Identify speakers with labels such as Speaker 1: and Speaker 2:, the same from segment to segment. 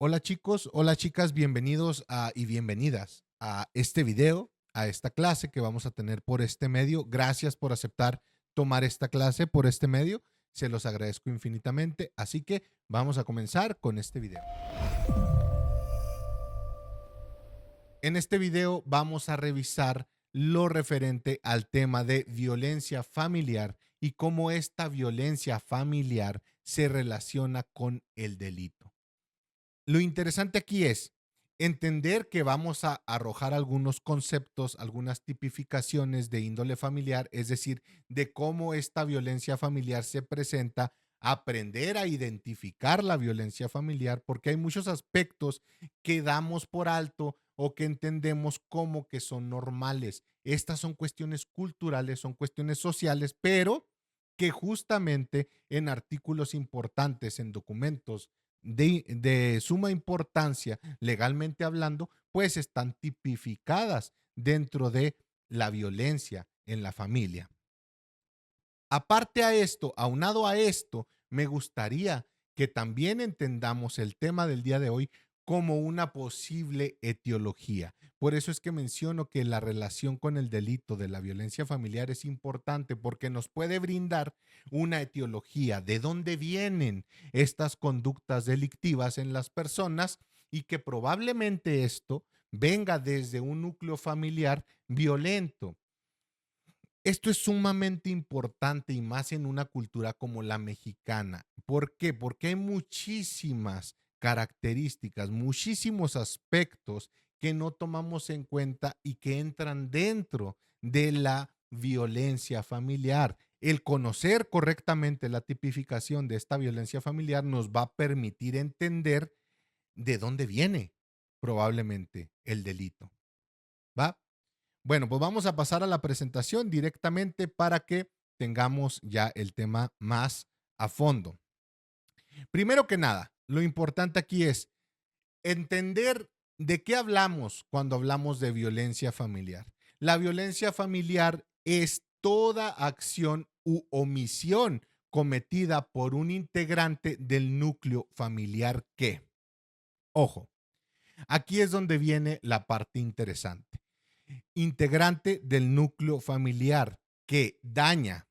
Speaker 1: Hola chicos, hola chicas, bienvenidos y bienvenidas a este video, a esta clase que vamos a tener por este medio. Gracias por aceptar tomar esta clase por este medio. Se los agradezco infinitamente. Así que vamos a comenzar con este video. En este video vamos a revisar lo referente al tema de violencia familiar y cómo esta violencia familiar se relaciona con el delito. Lo interesante aquí es entender que vamos a arrojar algunos conceptos, algunas tipificaciones de índole familiar, es decir, de cómo esta violencia familiar se presenta, aprender a identificar la violencia familiar, porque hay muchos aspectos que damos por alto o que entendemos como que son normales. Estas son cuestiones culturales, son cuestiones sociales, pero que justamente en artículos importantes, en documentos de suma importancia legalmente hablando, pues están tipificadas dentro de la violencia en la familia. Aparte a esto, aunado a esto, me gustaría que también entendamos el tema del día de hoy como una posible etiología. Por eso es que menciono que la relación con el delito de la violencia familiar es importante porque nos puede brindar una etiología de dónde vienen estas conductas delictivas en las personas y que probablemente esto venga desde un núcleo familiar violento. Esto es sumamente importante y más en una cultura como la mexicana. ¿Por qué? Porque hay muchísimas características, muchísimos aspectos que no tomamos en cuenta y que entran dentro de la violencia familiar. El conocer correctamente la tipificación de esta violencia familiar nos va a permitir entender de dónde viene probablemente el delito. ¿Va? Bueno, pues vamos a pasar a la presentación directamente para que tengamos ya el tema más a fondo. Primero que nada, lo importante aquí es entender de qué hablamos cuando hablamos de violencia familiar. La violencia familiar es toda acción u omisión cometida por un integrante del núcleo familiar que, ojo, aquí es donde viene la parte interesante. Integrante del núcleo familiar que daña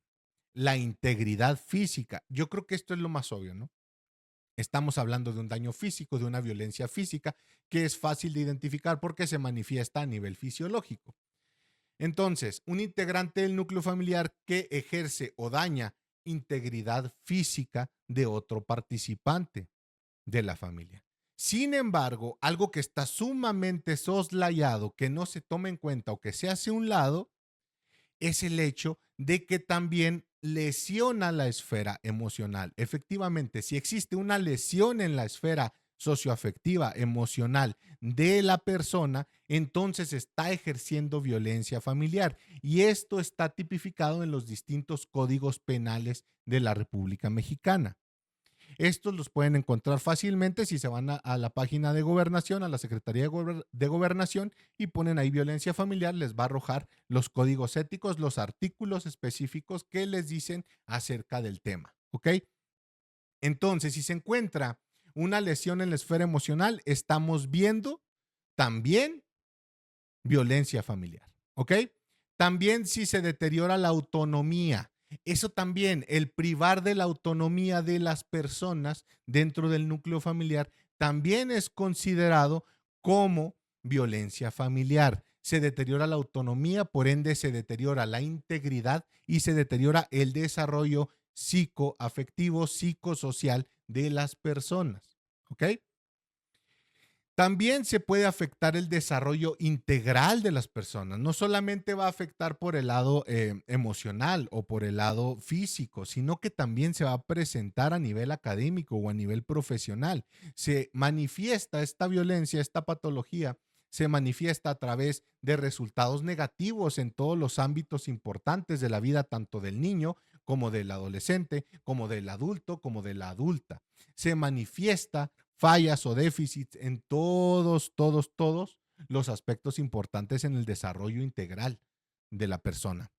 Speaker 1: la integridad física. Yo creo que esto es lo más obvio, ¿no? Estamos hablando de un daño físico, de una violencia física que es fácil de identificar porque se manifiesta a nivel fisiológico. Entonces, un integrante del núcleo familiar que ejerce o daña integridad física de otro participante de la familia. Sin embargo, algo que está sumamente soslayado, que no se toma en cuenta o que se hace a un lado, es el hecho de que también lesiona la esfera emocional. Efectivamente, si existe una lesión en la esfera socioafectiva, emocional de la persona, entonces está ejerciendo violencia familiar. Y esto está tipificado en los distintos códigos penales de la República Mexicana. Estos los pueden encontrar fácilmente si se van a la página de gobernación, a la Secretaría de Gobernación y ponen ahí violencia familiar, les va a arrojar los códigos éticos, los artículos específicos que les dicen acerca del tema. ¿Ok? Entonces, si se encuentra una lesión en la esfera emocional, estamos viendo también violencia familiar. ¿Ok? También si se deteriora la autonomía, eso también, el privar de la autonomía de las personas dentro del núcleo familiar, también es considerado como violencia familiar. Se deteriora la autonomía, por ende se deteriora la integridad y se deteriora el desarrollo psicoafectivo, psicosocial de las personas. ¿Ok? También se puede afectar el desarrollo integral de las personas. No solamente va a afectar por el lado emocional o por el lado físico, sino que también se va a presentar a nivel académico o a nivel profesional. Se manifiesta esta violencia, esta patología, se manifiesta a través de resultados negativos en todos los ámbitos importantes de la vida, tanto del niño como del adolescente, como del adulto, como de la adulta. Se manifiesta fallas o déficits en todos los aspectos importantes en el desarrollo integral de la persona.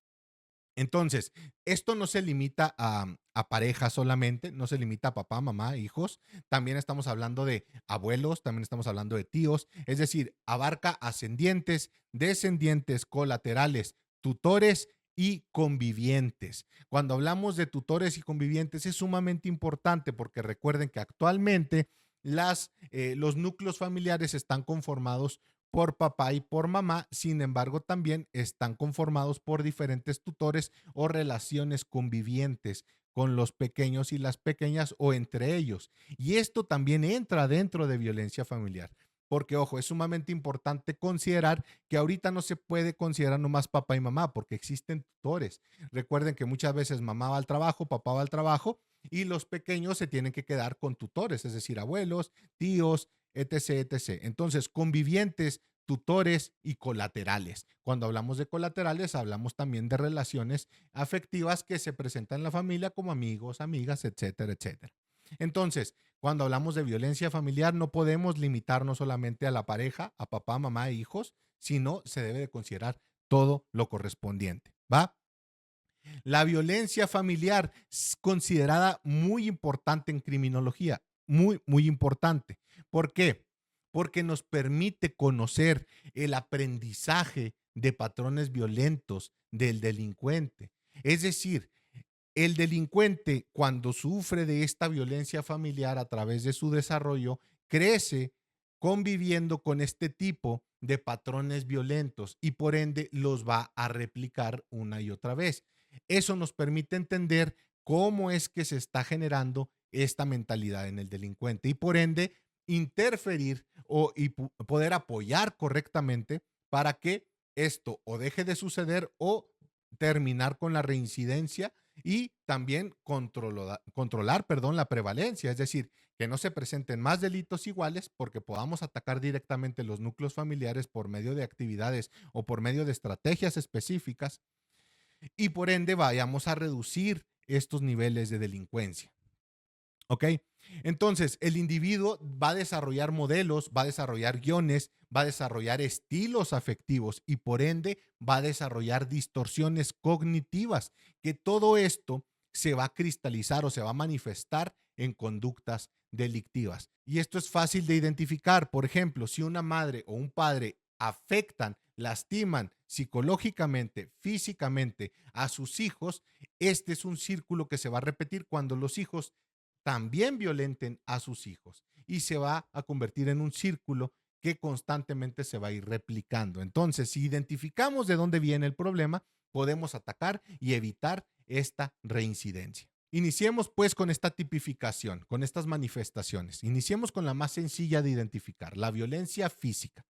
Speaker 1: Entonces, esto no se limita a parejas solamente, no se limita a papá, mamá, hijos. También estamos hablando de abuelos, también estamos hablando de tíos. Es decir, abarca ascendientes, descendientes, colaterales, tutores y convivientes. Cuando hablamos de tutores y convivientes es sumamente importante porque recuerden que actualmente los núcleos familiares están conformados por papá y por mamá, sin embargo también están conformados por diferentes tutores o relaciones convivientes con los pequeños y las pequeñas o entre ellos. Y esto también entra dentro de violencia familiar. Porque, ojo, es sumamente importante considerar que ahorita no se puede considerar nomás papá y mamá, porque existen tutores. Recuerden que muchas veces mamá va al trabajo, papá va al trabajo, y los pequeños se tienen que quedar con tutores, es decir, abuelos, tíos, etc., etc. Entonces, convivientes, tutores y colaterales. Cuando hablamos de colaterales, hablamos también de relaciones afectivas que se presentan en la familia como amigos, amigas, etcétera, etcétera. Entonces, cuando hablamos de violencia familiar, no podemos limitarnos solamente a la pareja, a papá, mamá e hijos, sino se debe de considerar todo lo correspondiente, ¿va? La violencia familiar es considerada muy importante en criminología, muy, muy importante. ¿Por qué? Porque nos permite conocer el aprendizaje de patrones violentos del delincuente. Es decir, el delincuente, cuando sufre de esta violencia familiar a través de su desarrollo, crece conviviendo con este tipo de patrones violentos y por ende los va a replicar una y otra vez. Eso nos permite entender cómo es que se está generando esta mentalidad en el delincuente y por ende interferir poder apoyar correctamente para que esto o deje de suceder o terminar con la reincidencia y también controlar, perdón, la prevalencia, es decir, que no se presenten más delitos iguales porque podamos atacar directamente los núcleos familiares por medio de actividades o por medio de estrategias específicas y por ende vayamos a reducir estos niveles de delincuencia. ¿Ok? Entonces, el individuo va a desarrollar modelos, va a desarrollar guiones, va a desarrollar estilos afectivos y por ende va a desarrollar distorsiones cognitivas, que todo esto se va a cristalizar o se va a manifestar en conductas delictivas. Y esto es fácil de identificar. Por ejemplo, si una madre o un padre afectan, lastiman psicológicamente, físicamente a sus hijos, este es un círculo que se va a repetir cuando los hijos también violenten a sus hijos y se va a convertir en un círculo que constantemente se va a ir replicando. Entonces, si identificamos de dónde viene el problema, podemos atacar y evitar esta reincidencia. Iniciemos pues con esta tipificación, con estas manifestaciones. Iniciemos con la más sencilla de identificar, la violencia física.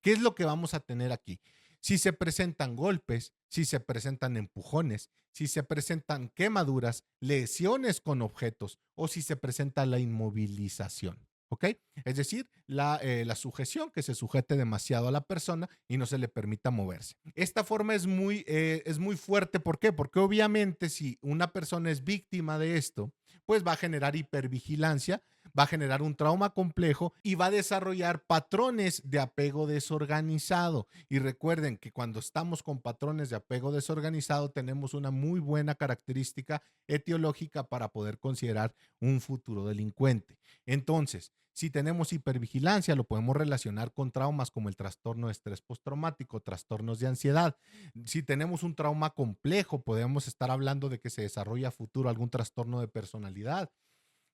Speaker 1: ¿Qué es lo que vamos a tener aquí? Si se presentan golpes, si se presentan empujones, si se presentan quemaduras, lesiones con objetos o si se presenta la inmovilización. ¿Ok? Es decir, la sujeción, que se sujete demasiado a la persona y no se le permita moverse. Esta forma es muy fuerte. ¿Por qué? Porque obviamente si una persona es víctima de esto, pues va a generar hipervigilancia, va a generar un trauma complejo y va a desarrollar patrones de apego desorganizado. Y recuerden que cuando estamos con patrones de apego desorganizado tenemos una muy buena característica etiológica para poder considerar un futuro delincuente. Entonces, si tenemos hipervigilancia, lo podemos relacionar con traumas como el trastorno de estrés postraumático, trastornos de ansiedad. Si tenemos un trauma complejo, podemos estar hablando de que se desarrolla a futuro algún trastorno de personalidad.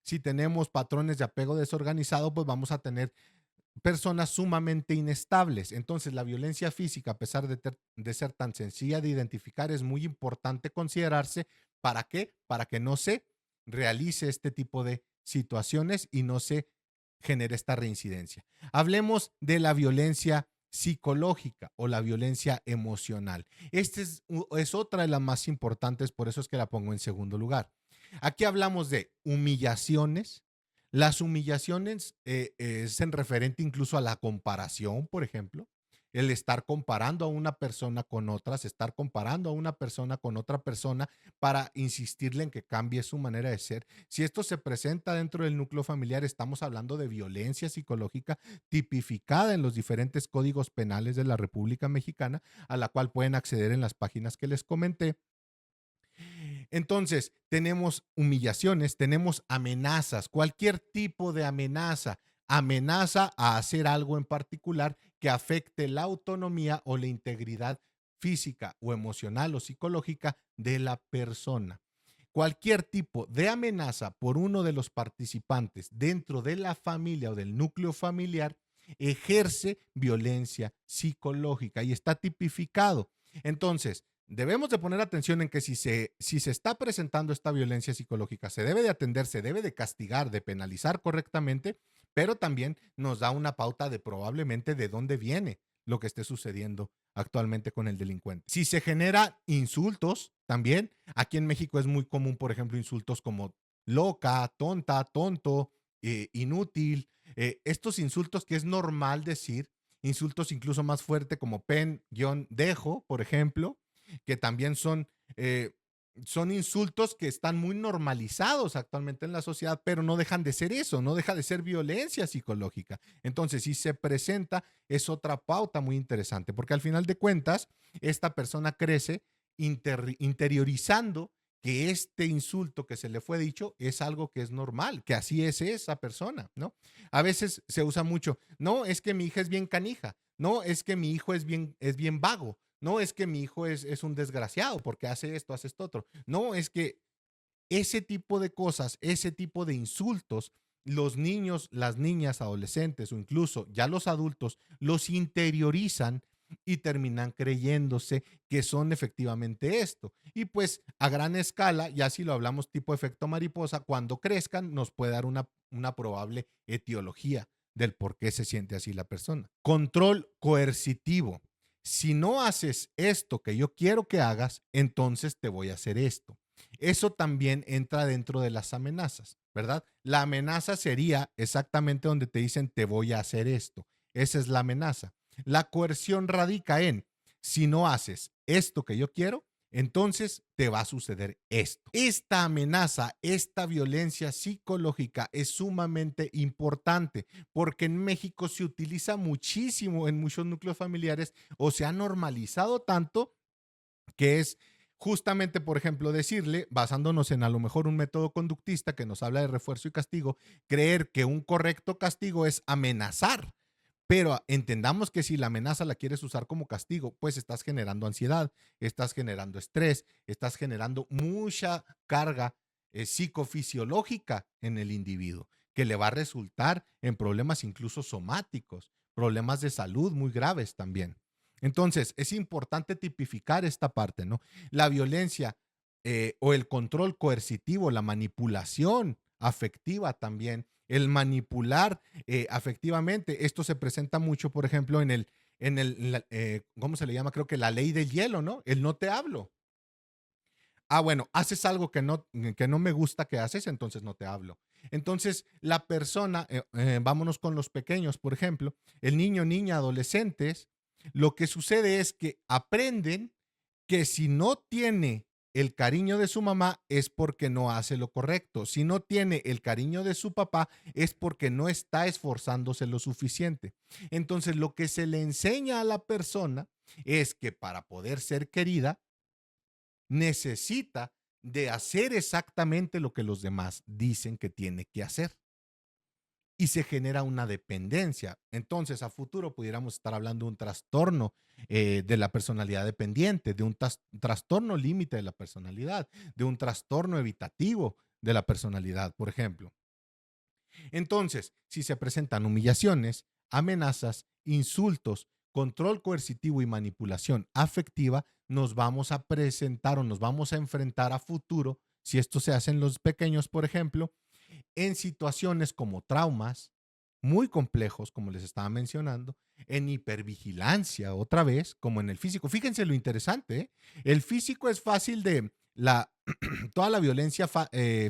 Speaker 1: Si tenemos patrones de apego desorganizado, pues vamos a tener personas sumamente inestables. Entonces, la violencia física, a pesar de ser tan sencilla de identificar, es muy importante considerarse. ¿Para qué? Para que no se realice este tipo de situaciones y no se genere esta reincidencia. Hablemos de la violencia psicológica o la violencia emocional. Esta es otra de las más importantes, por eso es que la pongo en segundo lugar. Aquí hablamos de humillaciones. Las humillaciones es en referente incluso a la comparación, por ejemplo, el estar comparando a una persona con otras, estar comparando a una persona con otra persona para insistirle en que cambie su manera de ser. Si esto se presenta dentro del núcleo familiar, estamos hablando de violencia psicológica tipificada en los diferentes códigos penales de la República Mexicana, a la cual pueden acceder en las páginas que les comenté Entonces, tenemos humillaciones, tenemos amenazas, cualquier tipo de amenaza a hacer algo en particular que afecte la autonomía o la integridad física o emocional o psicológica de la persona. Cualquier tipo de amenaza por uno de los participantes dentro de la familia o del núcleo familiar ejerce violencia psicológica y está tipificado. Entonces, debemos de poner atención en que si se está presentando esta violencia psicológica, se debe de atender, se debe de castigar, de penalizar correctamente, pero también nos da una pauta de probablemente de dónde viene lo que esté sucediendo actualmente con el delincuente. Si se genera insultos también, aquí en México es muy común, por ejemplo, insultos como loca, tonta, tonto, inútil, estos insultos que es normal decir, insultos incluso más fuertes como pen-dejo, por ejemplo, que también son insultos que están muy normalizados actualmente en la sociedad, pero no dejan de ser eso, no deja de ser violencia psicológica. Entonces, si se presenta, es otra pauta muy interesante, porque al final de cuentas, esta persona crece interiorizando que este insulto que se le fue dicho es algo que es normal, que así es esa persona, ¿no? A veces se usa mucho, no, es que mi hija es bien canija, no, es que mi hijo es bien vago, no, es que mi hijo es un desgraciado porque hace esto, hace esto otro. No, es que ese tipo de cosas, ese tipo de insultos, los niños, las niñas, adolescentes o incluso ya los adultos los interiorizan y terminan creyéndose que son efectivamente esto. Y pues a gran escala, ya si lo hablamos tipo efecto mariposa, cuando crezcan nos puede dar una probable etiología del por qué se siente así la persona. Control coercitivo. Si no haces esto que yo quiero que hagas, entonces te voy a hacer esto. Eso también entra dentro de las amenazas, ¿verdad? La amenaza sería exactamente donde te dicen te voy a hacer esto. Esa es la amenaza. La coerción radica en si no haces esto que yo quiero, entonces te va a suceder esto. Esta amenaza, esta violencia psicológica es sumamente importante porque en México se utiliza muchísimo en muchos núcleos familiares o se ha normalizado tanto que es justamente, por ejemplo, decirle, basándonos en a lo mejor un método conductista que nos habla de refuerzo y castigo, creer que un correcto castigo es amenazar. Pero entendamos que si la amenaza la quieres usar como castigo, pues estás generando ansiedad, estás generando estrés, estás generando mucha carga psicofisiológica en el individuo, que le va a resultar en problemas incluso somáticos, problemas de salud muy graves también. Entonces, es importante tipificar esta parte, ¿no? La violencia o el control coercitivo, la manipulación afectiva también, el manipular afectivamente. Esto se presenta mucho, por ejemplo, ¿cómo se le llama? Creo que la ley del hielo, ¿no? El no te hablo. Bueno, haces algo que no me gusta que haces, entonces no te hablo. Entonces, la persona, vámonos con los pequeños, por ejemplo, el niño, niña, adolescentes, lo que sucede es que aprenden que si no tiene el cariño de su mamá es porque no hace lo correcto. Si no tiene el cariño de su papá es porque no está esforzándose lo suficiente. Entonces, lo que se le enseña a la persona es que para poder ser querida, necesita de hacer exactamente lo que los demás dicen que tiene que hacer. Y se genera una dependencia. Entonces, a futuro pudiéramos estar hablando de un trastorno de la personalidad dependiente, de un trastorno límite de la personalidad, de un trastorno evitativo de la personalidad, por ejemplo. Entonces, si se presentan humillaciones, amenazas, insultos, control coercitivo y manipulación afectiva, nos vamos a presentar o nos vamos a enfrentar a futuro, si esto se hace en los pequeños, por ejemplo, en situaciones como traumas muy complejos, como les estaba mencionando, en hipervigilancia, otra vez, como en el físico. Fíjense lo interesante, ¿eh? El físico es fácil toda la violencia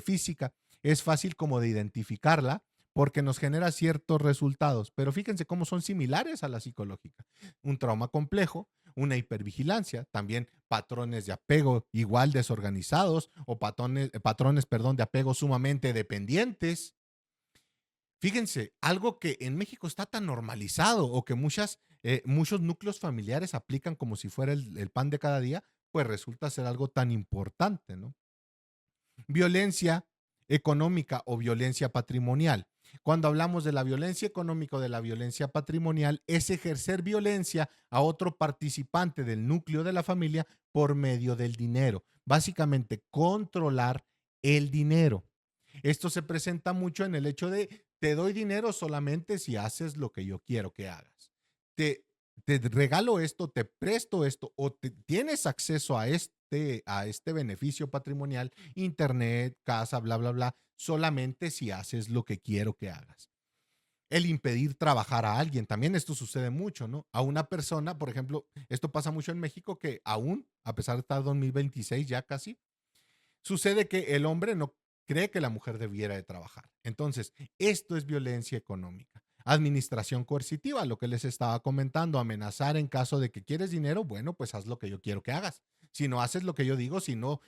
Speaker 1: física es fácil como de identificarla porque nos genera ciertos resultados, pero fíjense cómo son similares a la psicológica. Un trauma complejo, una hipervigilancia, también patrones de apego igual desorganizados o patrones, perdón, de apego sumamente dependientes. Fíjense, algo que en México está tan normalizado o que muchos núcleos familiares aplican como si fuera el pan de cada día, pues resulta ser algo tan importante, ¿no? Violencia económica o violencia patrimonial. Cuando hablamos de la violencia económica o de la violencia patrimonial, es ejercer violencia a otro participante del núcleo de la familia por medio del dinero. Básicamente, controlar el dinero. Esto se presenta mucho en el hecho de te doy dinero solamente si haces lo que yo quiero que hagas. Te, te regalo esto, te presto esto o tienes acceso a este beneficio patrimonial, internet, casa, bla, bla, bla, solamente si haces lo que quiero que hagas. El impedir trabajar a alguien, también esto sucede mucho, ¿no? A una persona, por ejemplo, esto pasa mucho en México que aún, a pesar de estar 2026 ya casi, sucede que el hombre no cree que la mujer debiera de trabajar. Entonces, esto es violencia económica. Administración coercitiva, lo que les estaba comentando, amenazar en caso de que quieres dinero, bueno, pues haz lo que yo quiero que hagas. Si no haces lo que yo digo, si no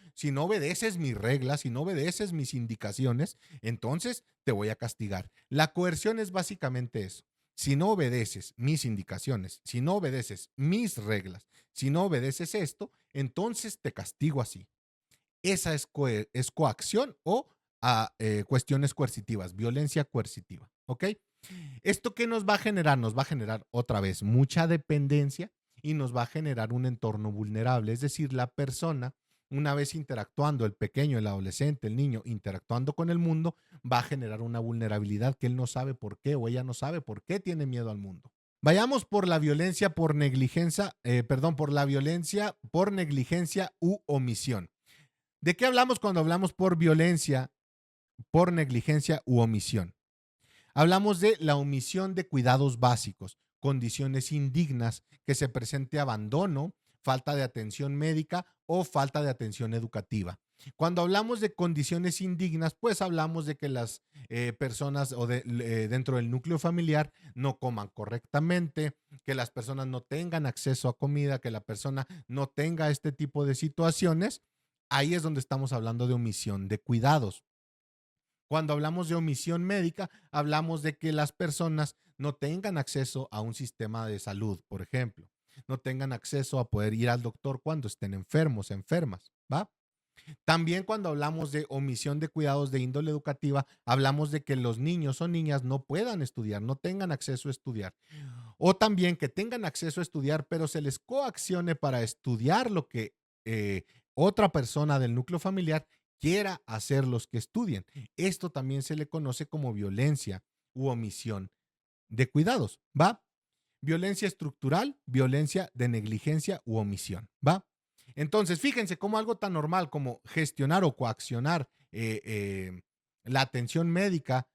Speaker 1: obedeces mis reglas, si no obedeces mis indicaciones, entonces te voy a castigar. La coerción es básicamente eso. Si no obedeces mis indicaciones, si no obedeces mis reglas, si no obedeces esto, entonces te castigo así. Esa es coacción o cuestiones coercitivas, violencia coercitiva. ¿Ok? ¿Esto qué nos va a generar? Nos va a generar otra vez mucha dependencia y nos va a generar un entorno vulnerable. Es decir, la persona, una vez interactuando, el pequeño, el adolescente, el niño, interactuando con el mundo, va a generar una vulnerabilidad que él no sabe por qué o ella no sabe por qué tiene miedo al mundo. Vayamos por la violencia por negligencia, por la violencia por negligencia u omisión. ¿De qué hablamos cuando hablamos por violencia, por negligencia u omisión? Hablamos de la omisión de cuidados básicos, condiciones indignas, que se presente abandono, falta de atención médica o falta de atención educativa. Cuando hablamos de condiciones indignas, pues hablamos de que las personas dentro del núcleo familiar no coman correctamente, que las personas no tengan acceso a comida, que la persona no tenga este tipo de situaciones. Ahí es donde estamos hablando de omisión de cuidados. Cuando hablamos de omisión médica, hablamos de que las personas no tengan acceso a un sistema de salud, por ejemplo, no tengan acceso a poder ir al doctor cuando estén enfermos, enfermas, ¿va? También cuando hablamos de omisión de cuidados de índole educativa, hablamos de que los niños o niñas no puedan estudiar, no tengan acceso a estudiar. O también que tengan acceso a estudiar, pero se les coaccione para estudiar lo que eh, otra persona del núcleo familiar quiera hacer los que estudien. Esto también se le conoce como violencia u omisión de cuidados, ¿va? Violencia estructural, violencia de negligencia u omisión, ¿va? Entonces, fíjense cómo algo tan normal como gestionar o coaccionar la atención médica,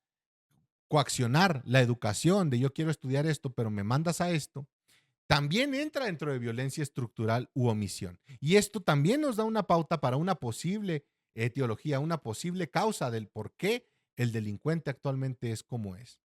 Speaker 1: coaccionar la educación de yo quiero estudiar esto, pero me mandas a esto, también entra dentro de violencia estructural u omisión. Y esto también nos da una pauta para una posible etiología, una posible causa del por qué el delincuente actualmente es como es.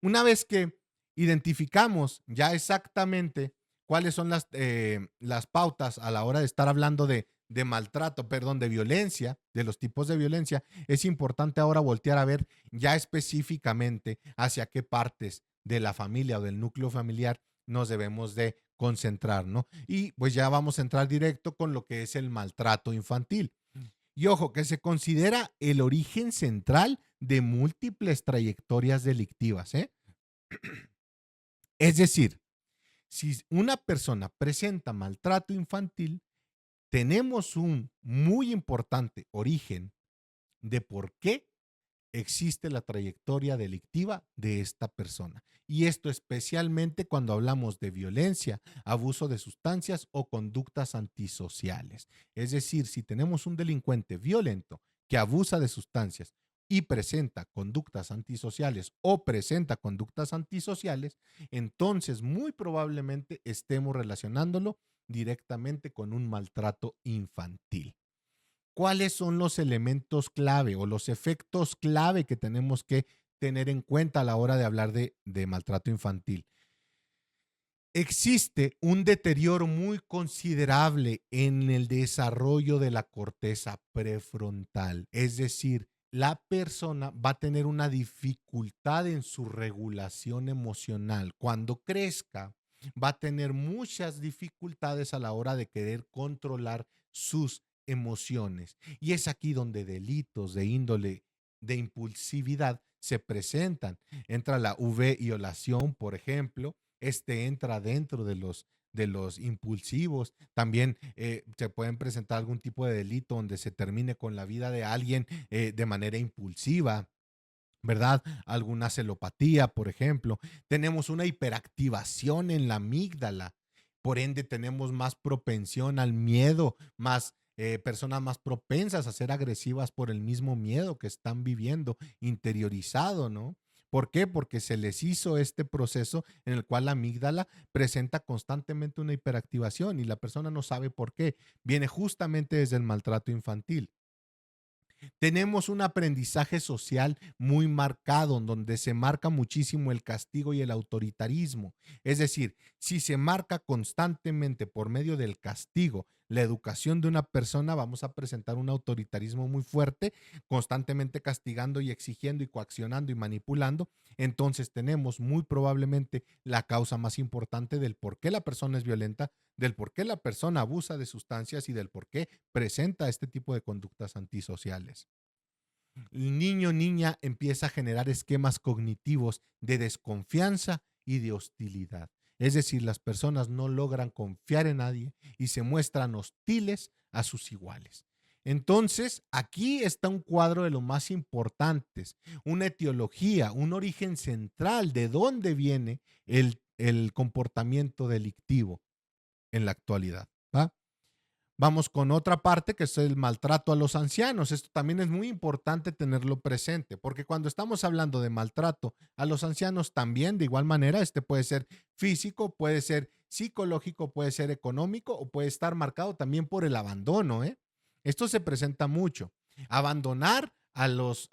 Speaker 1: Una vez que identificamos ya exactamente cuáles son las pautas a la hora de estar hablando de maltrato, perdón, de violencia, de los tipos de violencia, es importante ahora voltear a ver ya específicamente hacia qué partes de la familia o del núcleo familiar nos debemos de concentrar, ¿no? Y pues ya vamos a entrar directo con lo que es el maltrato infantil. Y ojo, que se considera el origen central de múltiples trayectorias delictivas, ¿eh? Es decir, si una persona presenta maltrato infantil, tenemos un muy importante origen de por qué existe la trayectoria delictiva de esta persona. Y esto especialmente cuando hablamos de violencia, abuso de sustancias o conductas antisociales. Es decir, si tenemos un delincuente violento que abusa de sustancias y presenta conductas antisociales o presenta conductas antisociales, entonces muy probablemente estemos relacionándolo directamente con un maltrato infantil. ¿Cuáles son los elementos clave o los efectos clave que tenemos que tener en cuenta a la hora de hablar de maltrato infantil? Existe un deterioro muy considerable en el desarrollo de la corteza prefrontal, es decir, la persona va a tener una dificultad en su regulación emocional. Cuando crezca, va a tener muchas dificultades a la hora de querer controlar sus emociones. Y es aquí donde delitos de índole de impulsividad se presentan. Entra la V-iolación, por ejemplo. Este entra dentro de los impulsivos. También se pueden presentar algún tipo de delito donde se termine con la vida de alguien de manera impulsiva, ¿verdad? Alguna celopatía, por ejemplo. Tenemos una hiperactivación en la amígdala. Por ende, tenemos más propensión al miedo, más personas más propensas a ser agresivas por el mismo miedo que están viviendo interiorizado, ¿no? ¿Por qué? Porque se les hizo este proceso en el cual la amígdala presenta constantemente una hiperactivación y la persona no sabe por qué. Viene justamente desde el maltrato infantil. Tenemos un aprendizaje social muy marcado, en donde se marca muchísimo el castigo y el autoritarismo. Es decir, si se marca constantemente por medio del castigo la educación de una persona, vamos a presentar un autoritarismo muy fuerte, constantemente castigando y exigiendo y coaccionando y manipulando. Entonces tenemos muy probablemente la causa más importante del por qué la persona es violenta, del por qué la persona abusa de sustancias y del por qué presenta este tipo de conductas antisociales. El niño o niña empieza a generar esquemas cognitivos de desconfianza y de hostilidad. Es decir, las personas no logran confiar en nadie y se muestran hostiles a sus iguales. Entonces, aquí está un cuadro de lo más importantes, una etiología, un origen central de dónde viene el comportamiento delictivo en la actualidad. ¿Va? Vamos con otra parte que es el maltrato a los ancianos. Esto también es muy importante tenerlo presente, porque cuando estamos hablando de maltrato a los ancianos, también de igual manera, este puede ser físico, puede ser psicológico, puede ser económico o puede estar marcado también por el abandono, ¿eh? Esto se presenta mucho. Abandonar a los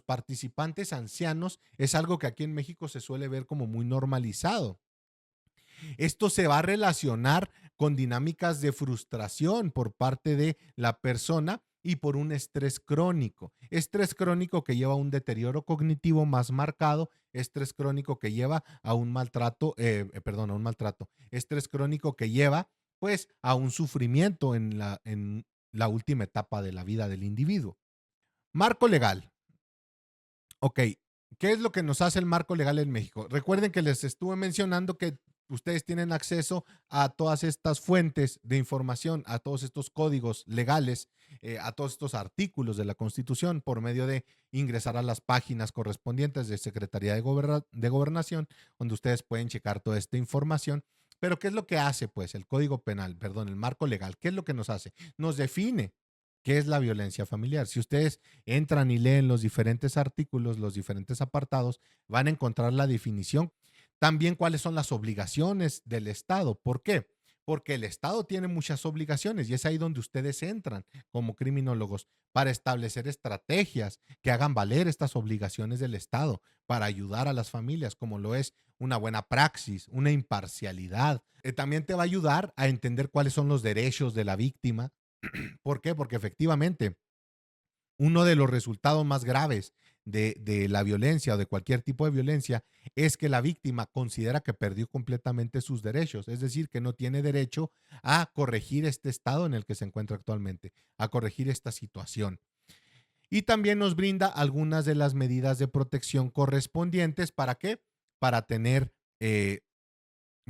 Speaker 1: participantes ancianos es algo que aquí en México se suele ver como muy normalizado. Esto se va a relacionar con dinámicas de frustración por parte de la persona y por un estrés crónico. Estrés crónico que lleva a un deterioro cognitivo más marcado, estrés crónico que lleva a un maltrato, perdón, a un maltrato, estrés crónico que lleva pues a un sufrimiento en la última etapa de la vida del individuo. Marco legal. Ok, ¿qué es lo que nos hace el marco legal en México? Recuerden que les estuve mencionando que ustedes tienen acceso a todas estas fuentes de información, a todos estos códigos legales, a todos estos artículos de la Constitución por medio de ingresar a las páginas correspondientes de Secretaría de Gobernación, donde ustedes pueden checar toda esta información. Pero ¿qué es lo que hace, pues, el Código Penal, perdón, el marco legal? ¿Qué es lo que nos hace? Nos define qué es la violencia familiar. Si ustedes entran y leen los diferentes artículos, los diferentes apartados, van a encontrar la definición. También cuáles son las obligaciones del Estado. ¿Por qué? Porque el Estado tiene muchas obligaciones y es ahí donde ustedes entran como criminólogos para establecer estrategias que hagan valer estas obligaciones del Estado para ayudar a las familias, como lo es una buena praxis, una imparcialidad. También te va a ayudar a entender cuáles son los derechos de la víctima. ¿Por qué? Porque efectivamente uno de los resultados más graves de la violencia o de cualquier tipo de violencia es que la víctima considera que perdió completamente sus derechos, es decir, que no tiene derecho a corregir este estado en el que se encuentra actualmente, a corregir esta situación. Y también nos brinda algunas de las medidas de protección correspondientes. ¿Para qué? Para tener eh,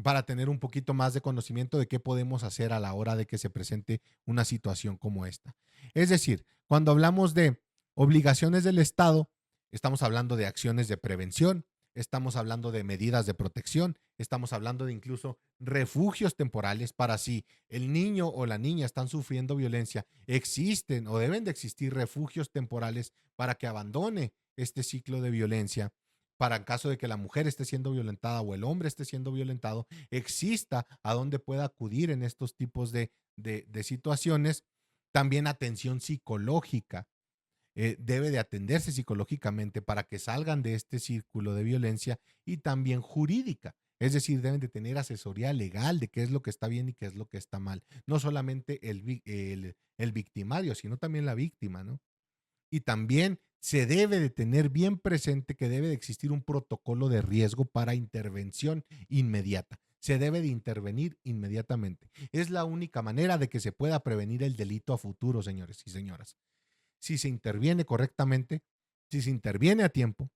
Speaker 1: para tener un poquito más de conocimiento de qué podemos hacer a la hora de que se presente una situación como esta. Es decir, cuando hablamos de obligaciones del Estado, estamos hablando de acciones de prevención, estamos hablando de medidas de protección, estamos hablando de incluso refugios temporales para si el niño o la niña están sufriendo violencia, existen o deben de existir refugios temporales para que abandone este ciclo de violencia, para en caso de que la mujer esté siendo violentada o el hombre esté siendo violentado, exista a dónde pueda acudir en estos tipos de situaciones. También atención psicológica. Debe de atenderse psicológicamente para que salgan de este círculo de violencia y también jurídica. Es decir, deben de tener asesoría legal de qué es lo que está bien y qué es lo que está mal. No solamente el victimario, sino también la víctima, ¿no? Y también se debe de tener bien presente que debe de existir un protocolo de riesgo para intervención inmediata. Se debe de intervenir inmediatamente. Es la única manera de que se pueda prevenir el delito a futuro, señores y señoras. Si se interviene correctamente, si se interviene a tiempo,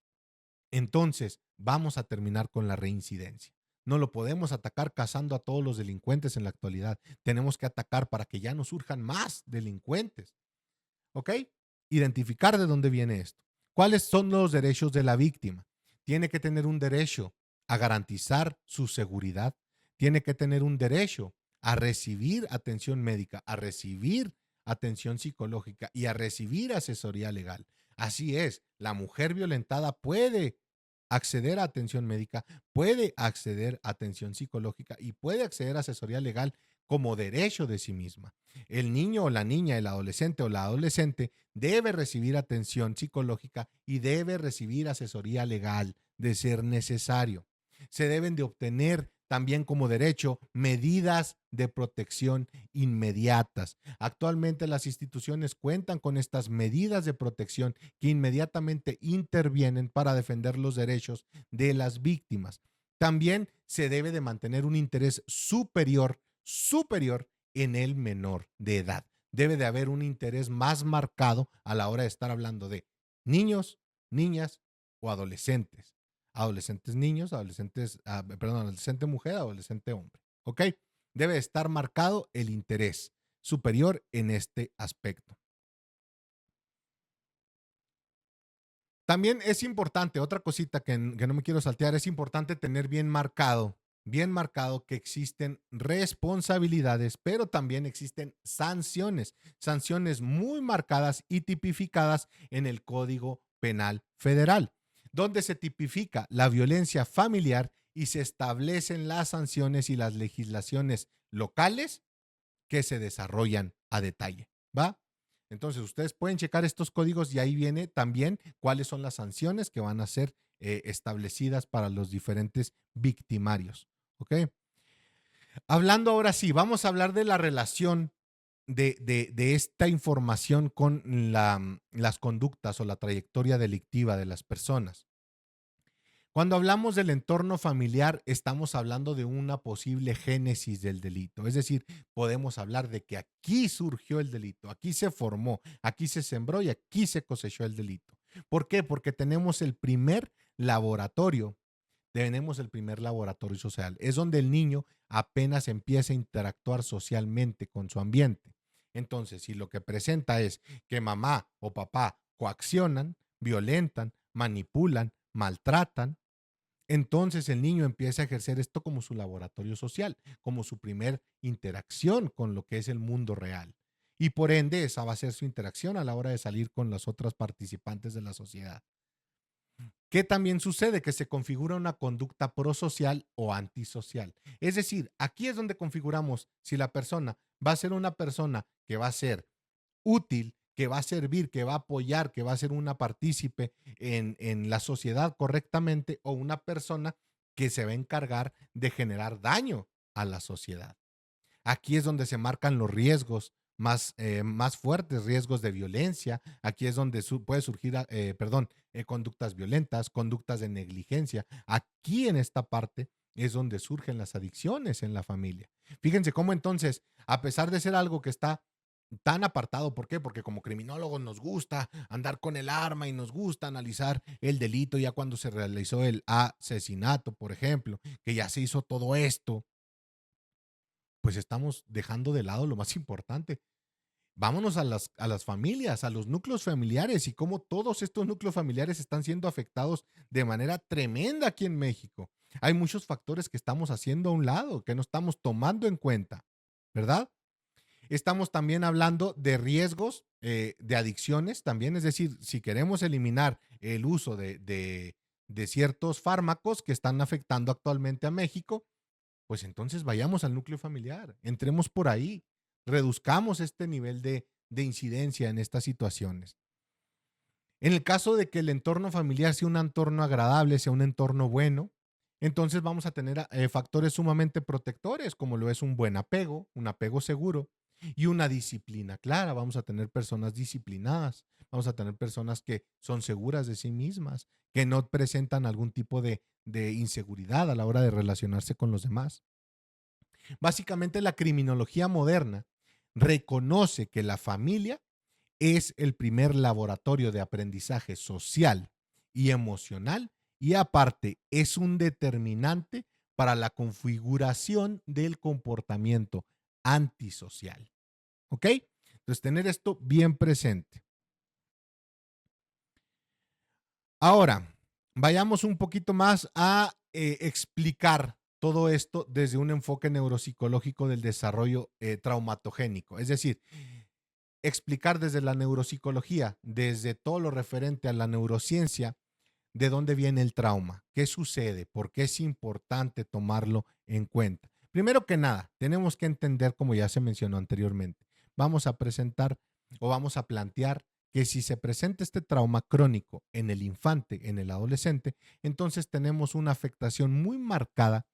Speaker 1: entonces vamos a terminar con la reincidencia. No lo podemos atacar cazando a todos los delincuentes en la actualidad. Tenemos que atacar para que ya no surjan más delincuentes. ¿Ok? Identificar de dónde viene esto. ¿Cuáles son los derechos de la víctima? Tiene que tener un derecho a garantizar su seguridad. Tiene que tener un derecho a recibir atención médica, a recibir atención psicológica y a recibir asesoría legal. Así es, la mujer violentada puede acceder a atención médica, puede acceder a atención psicológica y puede acceder a asesoría legal como derecho de sí misma. El niño o la niña, el adolescente o la adolescente debe recibir atención psicológica y debe recibir asesoría legal de ser necesario. Se deben de obtener también como derecho medidas de protección inmediatas. Actualmente las instituciones cuentan con estas medidas de protección que inmediatamente intervienen para defender los derechos de las víctimas. También se debe de mantener un interés superior en el menor de edad. Debe de haber un interés más marcado a la hora de estar hablando de niños, niñas o adolescentes. Adolescentes niños, adolescente mujer, adolescente hombre. ¿Ok? Debe estar marcado el interés superior en este aspecto. También es importante, otra cosita que no me quiero saltear, es importante tener bien marcado que existen responsabilidades, pero también existen sanciones muy marcadas y tipificadas en el Código Penal Federal, donde se tipifica la violencia familiar y se establecen las sanciones y las legislaciones locales que se desarrollan a detalle, ¿va? Entonces, ustedes pueden checar estos códigos y ahí viene también cuáles son las sanciones que van a ser establecidas para los diferentes victimarios, ¿ok? Hablando ahora sí, vamos a hablar de la relación de esta información con las conductas o la trayectoria delictiva de las personas. Cuando hablamos del entorno familiar, estamos hablando de una posible génesis del delito. Es decir, podemos hablar de que aquí surgió el delito, aquí se formó, aquí se sembró y aquí se cosechó el delito. ¿Por qué? Porque tenemos el primer laboratorio social. Es donde el niño apenas empieza a interactuar socialmente con su ambiente. Entonces, si lo que presenta es que mamá o papá coaccionan, violentan, manipulan, maltratan, entonces el niño empieza a ejercer esto como su laboratorio social, como su primer interacción con lo que es el mundo real. Y por ende, esa va a ser su interacción a la hora de salir con las otras participantes de la sociedad. ¿Qué también sucede? Que se configura una conducta prosocial o antisocial. Es decir, aquí es donde configuramos si la persona va a ser una persona que va a ser útil, que va a servir, que va a apoyar, que va a ser una partícipe en la sociedad correctamente, o una persona que se va a encargar de generar daño a la sociedad. Aquí es donde se marcan los riesgos más fuertes, riesgos de violencia. Aquí es donde puede surgir, conductas violentas, conductas de negligencia. Aquí en esta parte es donde surgen las adicciones en la familia. Fíjense cómo entonces, a pesar de ser algo que está tan apartado, ¿por qué? Porque como criminólogos nos gusta andar con el arma y nos gusta analizar el delito ya cuando se realizó el asesinato, por ejemplo, que ya se hizo todo esto, pues estamos dejando de lado lo más importante. Vámonos a las familias, a los núcleos familiares y cómo todos estos núcleos familiares están siendo afectados de manera tremenda aquí en México. Hay muchos factores que estamos haciendo a un lado, que no estamos tomando en cuenta, ¿verdad? Estamos también hablando de riesgos de adicciones también, es decir, si queremos eliminar el uso de ciertos fármacos que están afectando actualmente a México, pues entonces vayamos al núcleo familiar, entremos por ahí, reduzcamos este nivel de incidencia en estas situaciones. En el caso de que el entorno familiar sea un entorno agradable, sea un entorno bueno, entonces vamos a tener factores sumamente protectores, como lo es un apego seguro y una disciplina clara. Vamos a tener personas disciplinadas, vamos a tener personas que son seguras de sí mismas, que no presentan algún tipo de inseguridad a la hora de relacionarse con los demás. Básicamente la criminología moderna reconoce que la familia es el primer laboratorio de aprendizaje social y emocional y aparte es un determinante para la configuración del comportamiento antisocial. ¿Ok? Entonces, tener esto bien presente. Ahora, vayamos un poquito más a explicar todo esto desde un enfoque neuropsicológico del desarrollo traumatogénico. Es decir, explicar desde la neuropsicología, desde todo lo referente a la neurociencia, de dónde viene el trauma, qué sucede, por qué es importante tomarlo en cuenta. Primero que nada, tenemos que entender, como ya se mencionó anteriormente, vamos a presentar o vamos a plantear que si se presenta este trauma crónico en el infante, en el adolescente, entonces tenemos una afectación muy marcada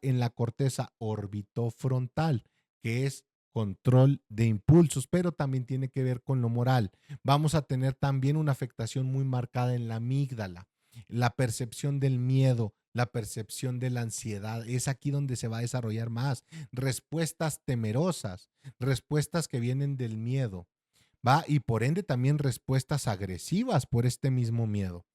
Speaker 1: en la corteza orbitofrontal, que es control de impulsos, pero también tiene que ver con lo moral. Vamos a tener también una afectación muy marcada en la amígdala, la percepción del miedo, la percepción de la ansiedad. Es aquí donde se va a desarrollar más. Respuestas temerosas, respuestas que vienen del miedo, ¿va? Y por ende también respuestas agresivas por este mismo miedo.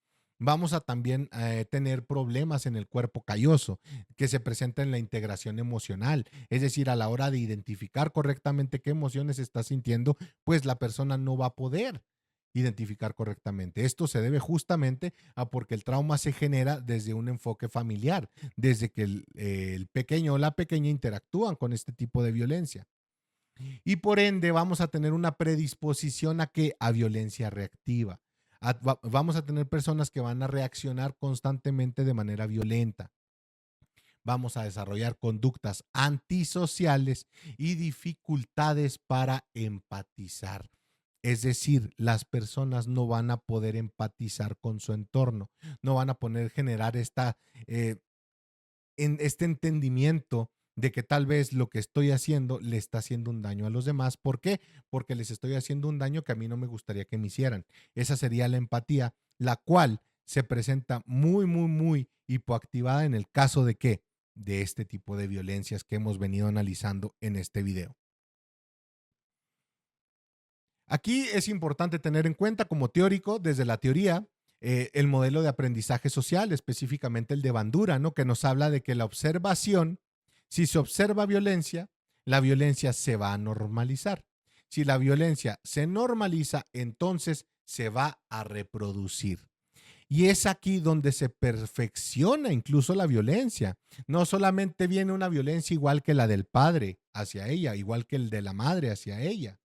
Speaker 1: Vamos a también tener problemas en el cuerpo calloso que se presenta en la integración emocional, es decir, a la hora de identificar correctamente qué emociones está sintiendo, pues la persona no va a poder identificar correctamente. Esto se debe justamente a porque el trauma se genera desde un enfoque familiar, desde que el pequeño o la pequeña interactúan con este tipo de violencia. Y por ende vamos a tener una predisposición a que a violencia reactiva. Vamos a tener personas que van a reaccionar constantemente de manera violenta. Vamos a desarrollar conductas antisociales y dificultades para empatizar. Es decir, las personas no van a poder empatizar con su entorno, no van a poder generar eh, este entendimiento de que tal vez lo que estoy haciendo le está haciendo un daño a los demás. ¿Por qué? Porque les estoy haciendo un daño que a mí no me gustaría que me hicieran. Esa sería la empatía, la cual se presenta muy hipoactivada en el caso de que de este tipo de violencias que hemos venido analizando en este video. Aquí es importante tener en cuenta como teórico, desde la teoría, el modelo de aprendizaje social, específicamente el de Bandura, ¿no? Que nos habla de que la observación, si se observa violencia, la violencia se va a normalizar. Si la violencia se normaliza, entonces se va a reproducir. Y es aquí donde se perfecciona incluso la violencia. No solamente viene una violencia igual que la del padre hacia ella, igual que el de la madre hacia ella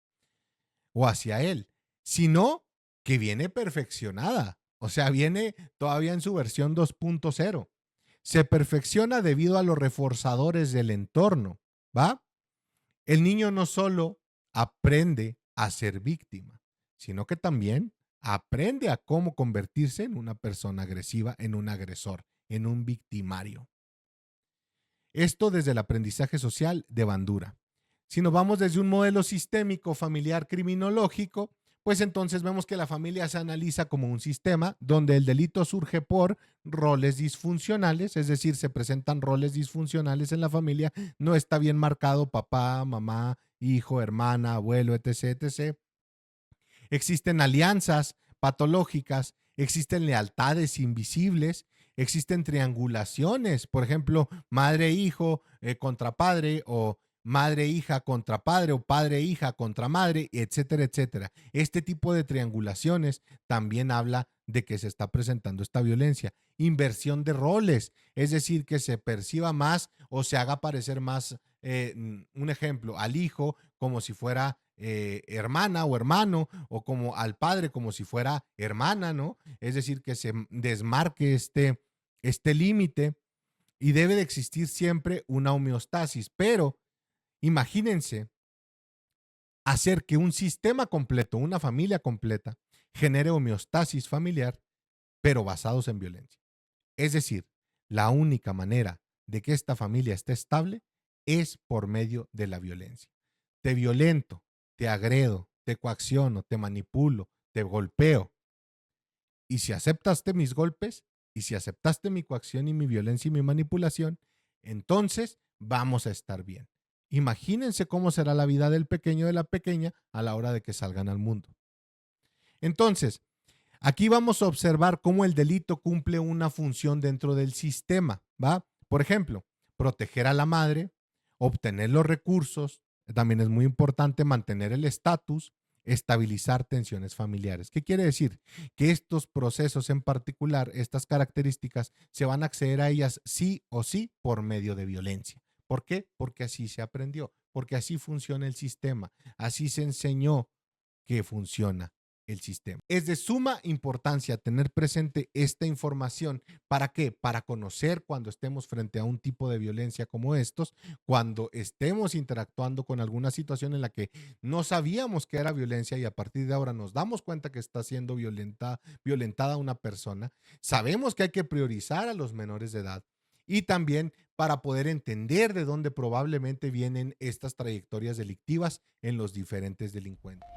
Speaker 1: o hacia él, sino que viene perfeccionada. O sea, viene todavía en su versión 2.0. Se perfecciona debido a los reforzadores del entorno, ¿va? El niño no solo aprende a ser víctima, sino que también aprende a cómo convertirse en una persona agresiva, en un agresor, en un victimario. Esto desde el aprendizaje social de Bandura. Si nos vamos desde un modelo sistémico familiar criminológico, pues entonces vemos que la familia se analiza como un sistema donde el delito surge por roles disfuncionales, es decir, se presentan roles disfuncionales en la familia, no está bien marcado papá, mamá, hijo, hermana, abuelo, etc., etc. Existen alianzas patológicas, existen lealtades invisibles, existen triangulaciones, por ejemplo, madre-hijo contra padre o madre-hija contra padre o padre-hija contra madre, etcétera, etcétera. Este tipo de triangulaciones también habla de que se está presentando esta violencia. Inversión de roles, es decir, que se perciba más o se haga parecer más, un ejemplo, al hijo como si fuera hermana o hermano, o como al padre como si fuera hermana, ¿no? Es decir, que se desmarque este límite y debe de existir siempre una homeostasis, pero imagínense hacer que un sistema completo, una familia completa, genere homeostasis familiar, pero basados en violencia. Es decir, la única manera de que esta familia esté estable es por medio de la violencia. Te violento, te agredo, te coacciono, te manipulo, te golpeo. Y si aceptaste mis golpes, y si aceptaste mi coacción y mi violencia y mi manipulación, entonces vamos a estar bien. Imagínense cómo será la vida del pequeño, de la pequeña, a la hora de que salgan al mundo. Entonces, aquí vamos a observar cómo el delito cumple una función dentro del sistema, ¿va? Por ejemplo, proteger a la madre, obtener los recursos, también es muy importante mantener el estatus, estabilizar tensiones familiares. ¿Qué quiere decir? Que estos procesos en particular, estas características, se van a acceder a ellas sí o sí por medio de violencia. ¿Por qué? Porque así se aprendió, porque así funciona el sistema, así se enseñó que funciona el sistema. Es de suma importancia tener presente esta información. ¿Para qué? Para conocer cuando estemos frente a un tipo de violencia como estos, cuando estemos interactuando con alguna situación en la que no sabíamos que era violencia y a partir de ahora nos damos cuenta que está siendo violentada una persona. Sabemos que hay que priorizar a los menores de edad y también para poder entender de dónde probablemente vienen estas trayectorias delictivas en los diferentes delincuentes.